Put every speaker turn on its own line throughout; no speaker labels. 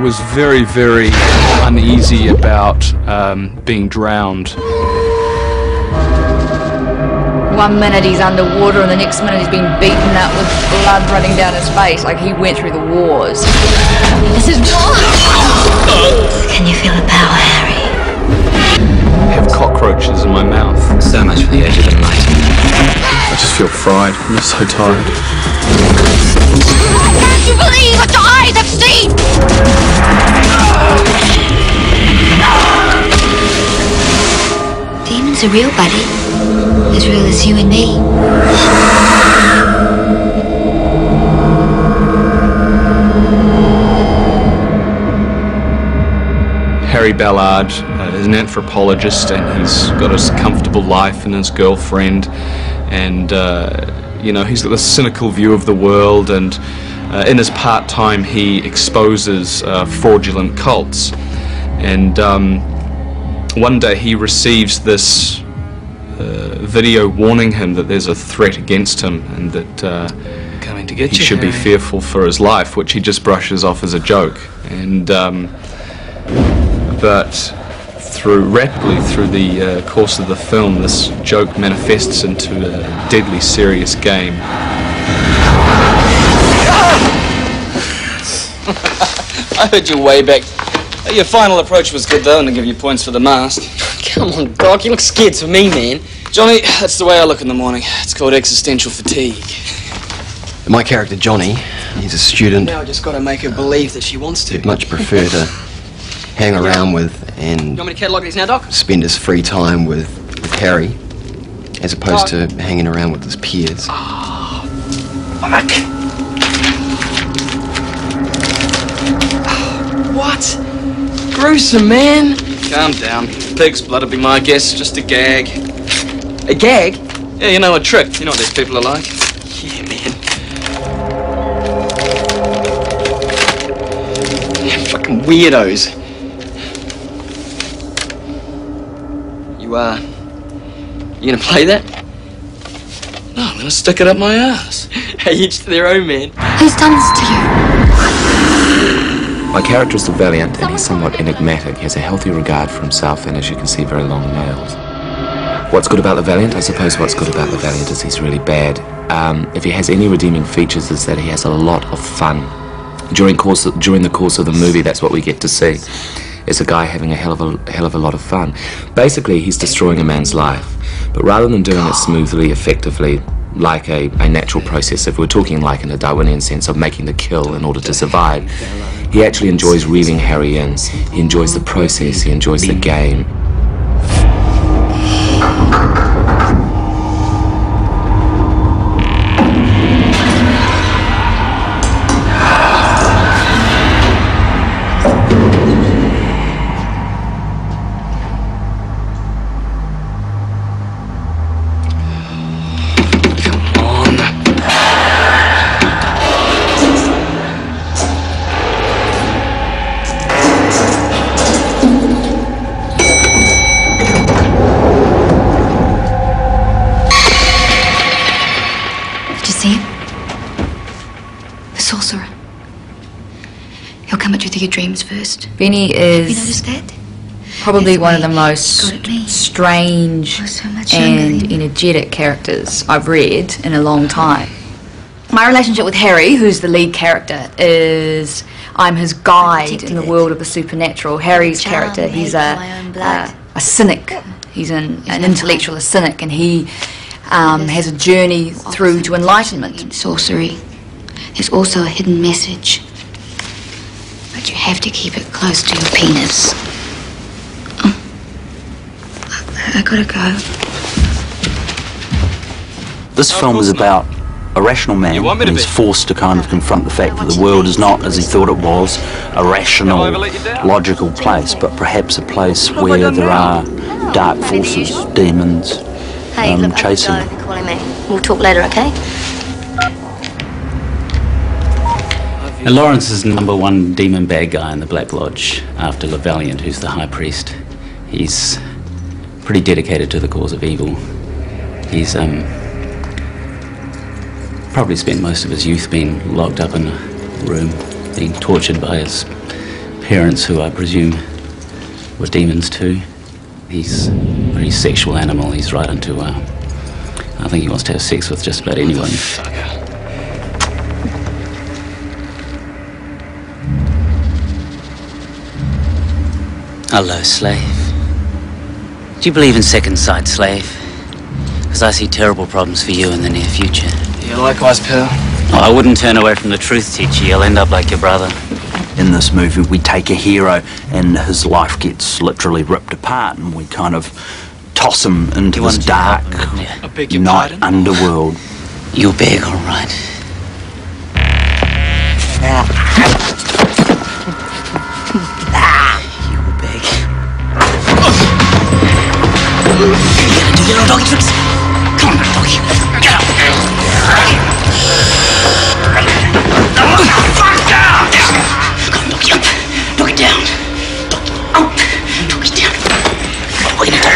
was very, very uneasy about being drowned.
1 minute he's underwater and the next minute he's been beaten up with blood running down his face, like he went through the wars. This is war!
Can you feel the power, Harry?
I have cockroaches in my mouth.
So much for the age of enlightenment.
I just feel fried. I'm just so tired.
Can't you believe what your eyes have seen? Demons are real, buddy. As real as you and me.
Harry Ballard is an anthropologist, and he's got a comfortable life and his girlfriend, and you know, he's got this cynical view of the world, and in his part-time he exposes fraudulent cults. And one day he receives this video warning him that there's a threat against him and that
Coming to get
he
you,
should be
Harry.
fearful for his life, which he just brushes off as a joke. And but rapidly through the course of the film, this joke manifests into a deadly serious game.
I heard you way back. Your final approach was good, though, and I give you points for the mask.
Come on, Doc, you look scared for me, man.
Johnny, that's the way I look in the morning. It's called existential fatigue.
My character, Johnny, he's a student.
Now I just gotta make her believe that she wants to.
He'd much prefer to hang around with and
You want me to catalogue these now, Doc?
spend his free time with Harry, as opposed to hanging around with his peers.
What? Gruesome, man.
Calm down. Pig's blood will be my guess. Just a gag.
A gag?
Yeah, you know, a trick. You know what these people are like.
Yeah, man. Yeah, fucking weirdos. You gonna play that?
No, I'm gonna stick it up my ass.
Hey, each to their own, man.
Who's done this to you?
My character is the Valiant, and he's somewhat enigmatic. He has a healthy regard for himself, and as you can see, very long nails. What's good about the Valiant? I suppose what's good about the Valiant is he's really bad. If he has any redeeming features, is that he has a lot of fun. During the course of the movie, that's what we get to see. It's a guy having a hell of a lot of fun. Basically, he's destroying a man's life, but rather than doing it smoothly, effectively, like a natural process, if we're talking like in a Darwinian sense of making the kill in order to survive, he actually enjoys reeling Harry in. He enjoys the process, he enjoys the game.
Your dreams first.
Benny
You
is
noticed that?
probably
That's
one of the
why
most
he got at me.
strange
I was so much younger
and
than you.
energetic characters I've read in a long time. My relationship with Harry, who's the lead character, is I'm his guide in the world of the supernatural. Harry's
Charm
character, he's
made by my own blood.
a cynic. He's an
no
intellectual, a cynic, and he has a journey through to enlightenment.
In sorcery, there's also a hidden message. But you have to keep it close to your penis. Oh. I gotta go.
This film is about a rational man
You want me to
who's
be?
forced to kind of confront the fact that the world is not as he thought it was, a rational,
ever let you down?
logical place, but perhaps a place where there are dark forces, demons,
Hey, look,
chasing
I gotta go. Calling me. We'll talk later, okay?
And Lawrence is #1 demon bad guy in the Black Lodge after Le Valiant, who's the high priest. He's pretty dedicated to the cause of evil. He's probably spent most of his youth being locked up in a room, being tortured by his parents, who I presume were demons too. He's a very sexual animal. He's right into, I think he wants to have sex with just about anyone.
Hello, slave. Do you believe in second sight, slave? Because I see terrible problems for you in the near future.
Yeah, likewise, pal.
Oh, I wouldn't turn away from the truth, teacher. You'll end up like your brother.
In this movie, we take a hero and his life gets literally ripped apart, and we kind of toss him into this dark night underworld.
You'll beg, all right. You'll beg. You gonna do little doggy tricks? Come on, little doggy. Get up. Doggy down. Out. Doggy down. Doggy down.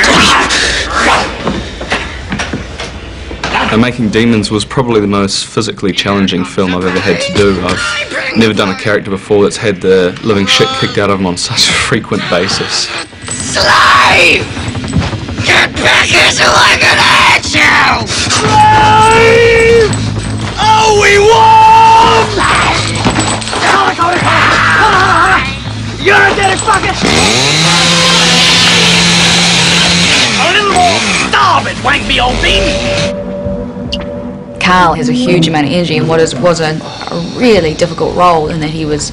Now, Making Demons was probably the most physically challenging film I've ever had to do. I've never done a character before that's had the living shit kicked out of him on such a frequent basis.
Slave! Get back here so I can hurt you! Slave! Oh, we won! You're a dead fucker! A little more! Stop it, wank me old demon!
Karl has a huge amount of energy in what was a really difficult role, in that he was,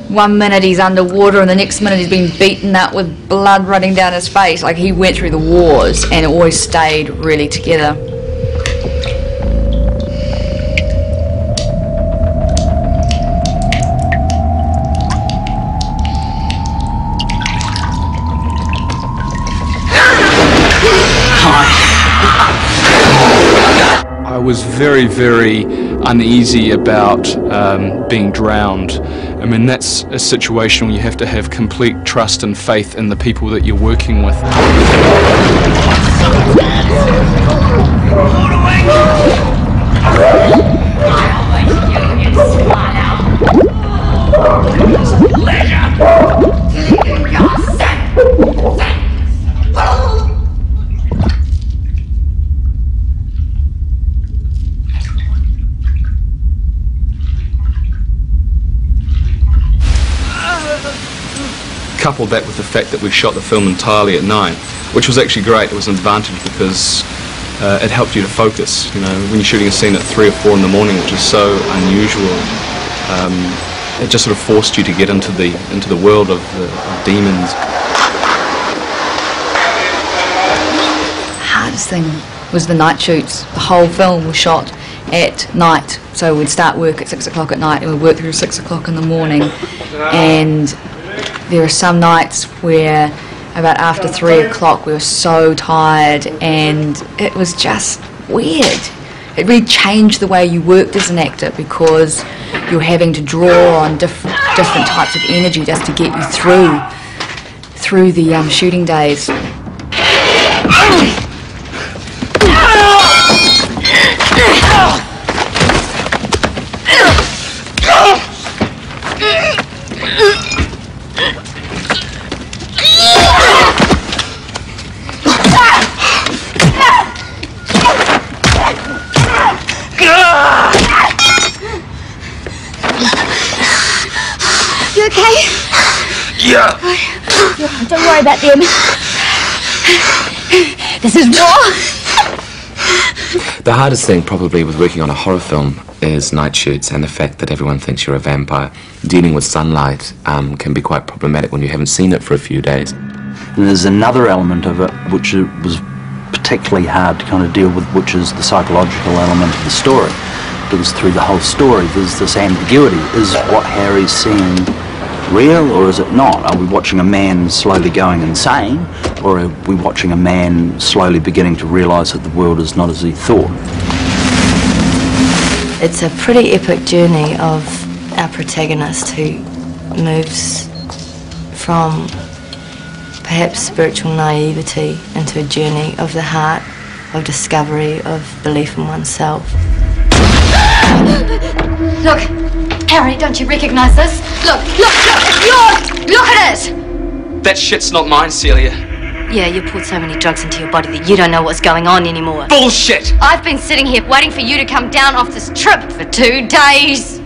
one minute he's underwater and the next minute he's been beaten up with blood running down his face. Like, he went through the wars and always stayed really together.
I was very, very uneasy about being drowned. I mean, that's a situation where you have to have complete trust and faith in the people that you're working with. Couple that with the fact that we shot the film entirely at night, which was actually great. It was an advantage because it helped you to focus. You know, when you're shooting a scene at 3 or 4 in the morning, which is so unusual, it just sort of forced you to get into the world of the demons.
The hardest thing was the night shoots. The whole film was shot at night, so we'd start work at 6 o'clock at night and we'd work through 6 o'clock in the morning. And there are some nights where about after 3 o'clock we were so tired, and it was just weird. It really changed the way you worked as an actor, because you're having to draw on different types of energy just to get you through the shooting days.
You okay?
Yeah.
Don't worry about them. This is war.
The hardest thing probably with working on a horror film is night shoots, and the fact that everyone thinks you're a vampire. Dealing with sunlight can be quite problematic when you haven't seen it for a few days.
And there's another element of it which was particularly hard to kind of deal with, which is the psychological element of the story. Because through the whole story there's this ambiguity. Is what Harry's seeing real, or is it not? Are we watching a man slowly going insane, or are we watching a man slowly beginning to realise that the world is not as he thought?
It's a pretty epic journey of our protagonist, who moves from perhaps spiritual naivety into a journey of the heart, of discovery, of belief in oneself.
Look, Harry, don't you recognise this? Look, it's yours! Look at it!
That shit's not mine, Celia.
Yeah, you poured so many drugs into your body that you don't know what's going on anymore.
Bullshit!
I've been sitting here waiting for you to come down off this trip for 2 days.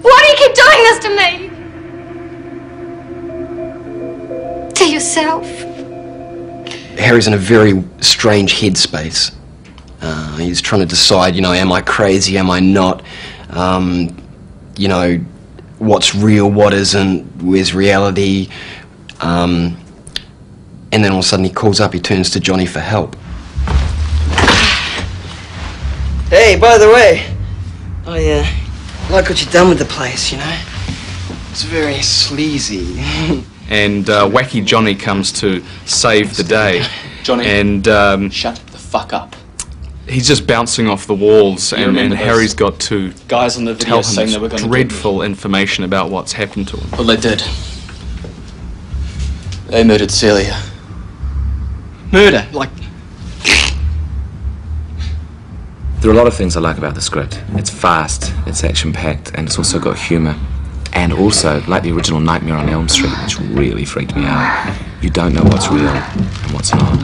Why do you keep doing this to me? To yourself?
Harry's in a very strange headspace. He's trying to decide, you know, am I crazy, am I not? You know, what's real, what isn't, where's reality? And then all of a sudden he calls up, he turns to Johnny for help.
Hey, by the way, I like what you've done with the place, you know? It's very sleazy.
And wacky Johnny comes to save the day.
Johnny,
and
shut the fuck up.
He's just bouncing off the walls, and Harry's got to
guys on the video
tell him
saying
this
they were going to
dreadful information about what's happened to him.
Well, they did. They murdered Celia. Murder, like...
There are a lot of things I like about the script. It's fast, it's action-packed, and it's also got humour. And also, like the original Nightmare on Elm Street, which really freaked me out, you don't know what's real and what's not.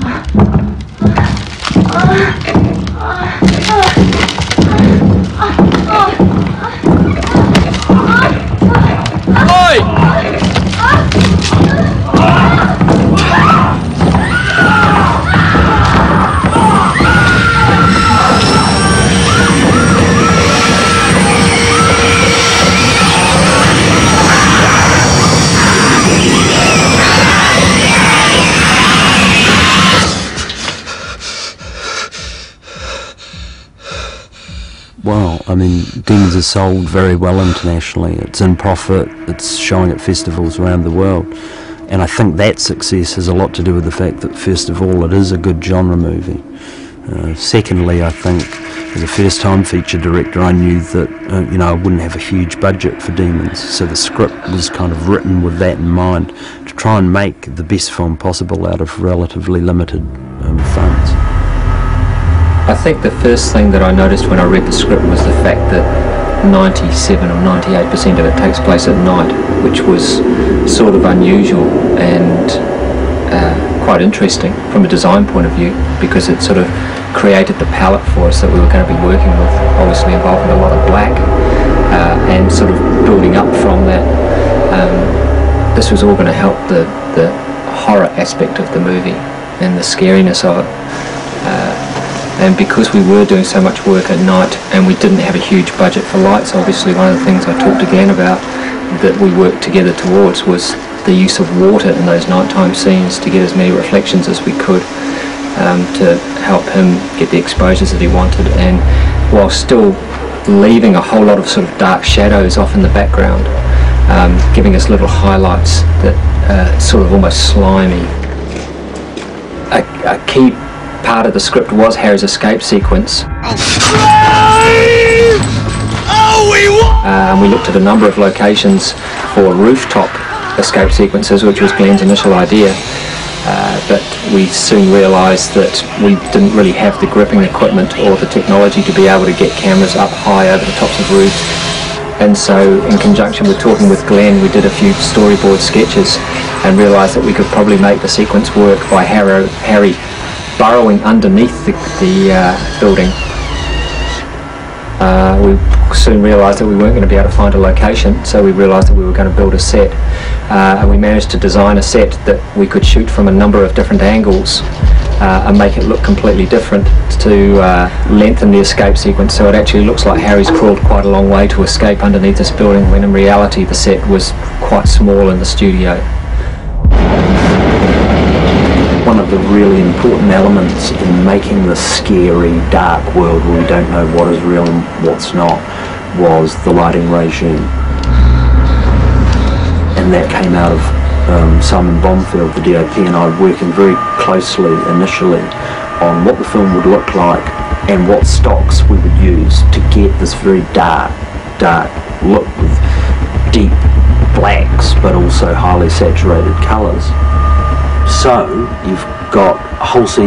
Well, I mean, Demons is sold very well internationally. It's in profit, it's showing at festivals around the world. And I think that success has a lot to do with the fact that, first of all, it is a good genre movie. Secondly, I think, as a first-time feature director, I knew that, you know, I wouldn't have a huge budget for Demons. So the script was kind of written with that in mind, to try and make the best film possible out of relatively limited funds.
I think the first thing that I noticed when I read the script was the fact that 97 or 98% of it takes place at night, which was sort of unusual and quite interesting from a design point of view, because it sort of created the palette for us that we were going to be working with, obviously involving a lot of black, and sort of building up from that. This was all going to help the horror aspect of the movie and the scariness of it. And because we were doing so much work at night and we didn't have a huge budget for lights, obviously one of the things I talked to Glenn about that we worked together towards was the use of water in those nighttime scenes to get as many reflections as we could, to help him get the exposures that he wanted, and while still leaving a whole lot of sort of dark shadows off in the background, giving us little highlights that sort of almost slimy. A key part of the script was Harry's escape sequence. And we looked at a number of locations for rooftop escape sequences, which was Glenn's initial idea. But we soon realised that we didn't really have the gripping equipment or the technology to be able to get cameras up high over the tops of roofs. And so, in conjunction with talking with Glenn, we did a few storyboard sketches and realised that we could probably make the sequence work by Harry burrowing underneath the building. We soon realised that we weren't going to be able to find a location, so we realised that we were going to build a set, and we managed to design a set that we could shoot from a number of different angles and make it look completely different to lengthen the escape sequence, so it actually looks like Harry's crawled quite a long way to escape underneath this building, when in reality the set was quite small in the studio.
One of the really important elements in making the scary, dark world where we don't know what is real and what's not was the lighting regime. And that came out of Simon Bomfield, the DOP, and I working very closely initially on what the film would look like and what stocks we would use to get this very dark look with deep blacks but also highly saturated colours. So you've got a whole scene